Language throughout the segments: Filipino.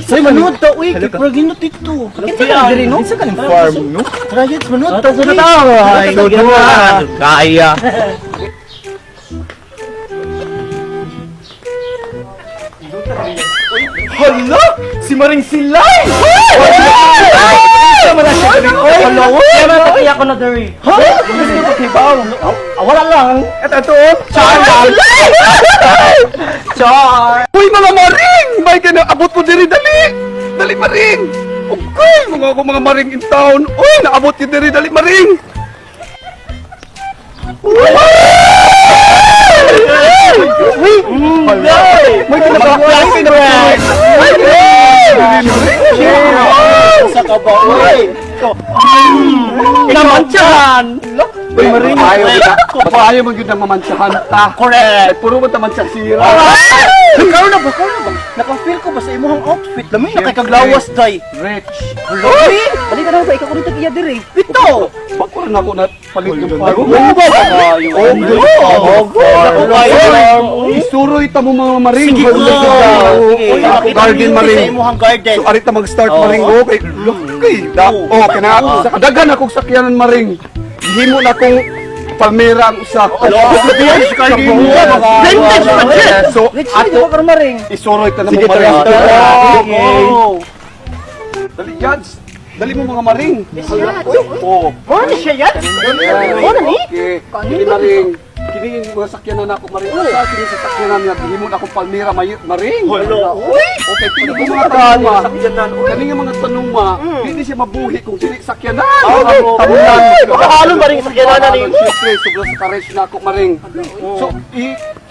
Say manood ta uy, kay ginot dito. Kinsa diri no? Kinsa ka farm no? Rayet manood ta. Sa tawo ay kaya. Hala! Si Maring Silay! Sama na siya diri. Hala! Kaya kaya ko na diri. Ha? Gusto ko kibaw. Wala lang. Ito. Char! Char! Uy, mga maring! May ka na abot mo diri, dali! Dali, maring! Okay, mga maring in town. Uy, naabot yun diri, dali, maring! May ka na ba? Sa kabaw. Inamanchahan! Uy, maring! Ayaw mo yun ang mamantsahan ta. Correct! Puro mo tamantsa sira. Ikaw na ba? Naka-feel ko ba sa imong outfit? Dami na kay kaglawas, day. Rich. Uy! Balik ka na ba? Ikaw ko dito kaya diri. Ito! Bako rin ako na palit yung paro. Isuroy ta mo mga maring. Sige ko! Ako garden maring. Sa imong garden. So arit na mag-start maring ko kay okay. Kana daghan akong sakyanan maring. Himo na kong palmera ang usa. Vintage pa siya! So Ato ka maring. isuroy ta na mo Sige, maring. okay. Dali Jads. Dali mo mga maring. Oh. Ano siya yan? Ano ni? Okay. Kini maring. Kini yung mga sakyanan ako maring. Sa kini sa sakyanan niya himo na akong palmera maring. Uy! Okay, pili ko mga tanong ma. Kani nga mga tanong ma, hindi siya mabuhi kung dili sakyanan. Tamunan. Makahalo ba rin sa kailangan ni? Siyempre, sobrang sa courage na ako maring. So,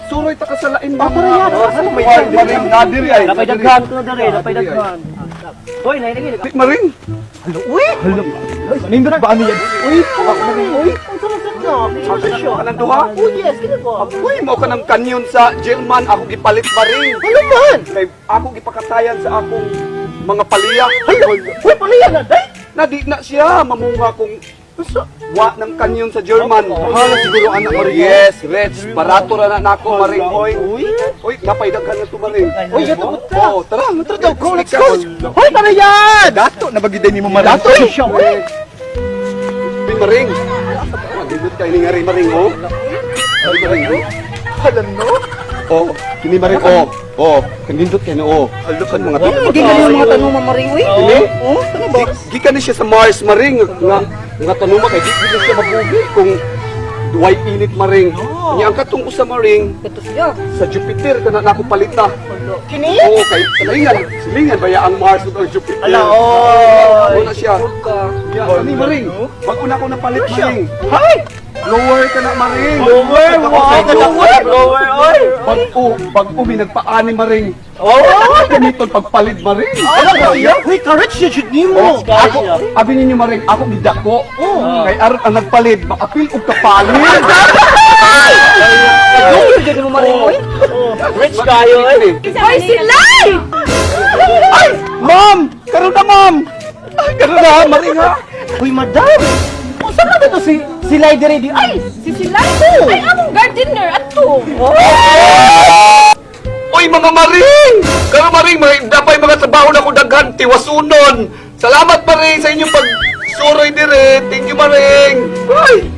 suroy ta ka sa lain ba? Ako rin yan. Ano may maring nadiri ay. Napay daghan ko na dali. Napay daghan. Uy, nainagin. Dik maring. Uy! Nindot ba ano yan? Uy! Uy! Ang sarap na. Anong duha? Uy, yes. Ganun po. Uy, mo ka ng kanyon sa German, ako gipalit maring. Ano man? Kay ako gipakatayan sa akong mga paliya. Uy, palayan na. Day! Nadi na siya, mamunga kong wa ng kanyon sa German. Hala siguro anak mo rin. Yes, Reds. Barato ra na nako maring. Uy, napay daghan na to maring. Uy, yato mo ta. Oh, tara, tara, go, let's go. Uy, tara yan! Dato na bagiday ni mo maring. Dato siya, uy. Uy, maring. Magindot kayo ni nga rin maring, oh. Uy, maring, oh. Alam no? Oh, kini maring, oh. Oh, kandindot kayo na, oh. Halukan mga to. Hindi ka yung mga tanong mamaring, uy. Dili? Oh, ano ba? Gikan ni siya sa Mars maring nga tanong kay di siya mabuhi kung duway init maring. Nya ang katong usa maring Ito siya. sa Jupiter kana nako palita. Kini? Oo kay silingan baya ang Mars ug Jupiter. Ala, oy. Wala siya. Ya, kani maring. Wag una ko na palit maring. Hay! Lower ka na maring. Lower, wow, kadawat. Lower, oy. Pag umi nagpaani maring. Oh! Ganito pagpalit maring. Ano ba siya? Uy, courage siya, shoot ni mo. Ako, abi ninyo maring, ako gidako. Kay aron ang nagpalit, maapil og kapalit. Uy, gano'n mo maring, uy. Rich kayo, eh. Hoy, Silay! Ay! Ma'am! Karoon na, ma'am! Ay, karoon na, maring ha! Uy, madam! Kung saan natin to si Lider Eddie? Ay! Si Silay! Ay, among gardener! Ato! Uy, mga maring! Karoon maring, dapat mga trabaho na ko daghan, tiwasunon! Salamat maring sa inyong pagsuroy dire! Thank you maring! Ay!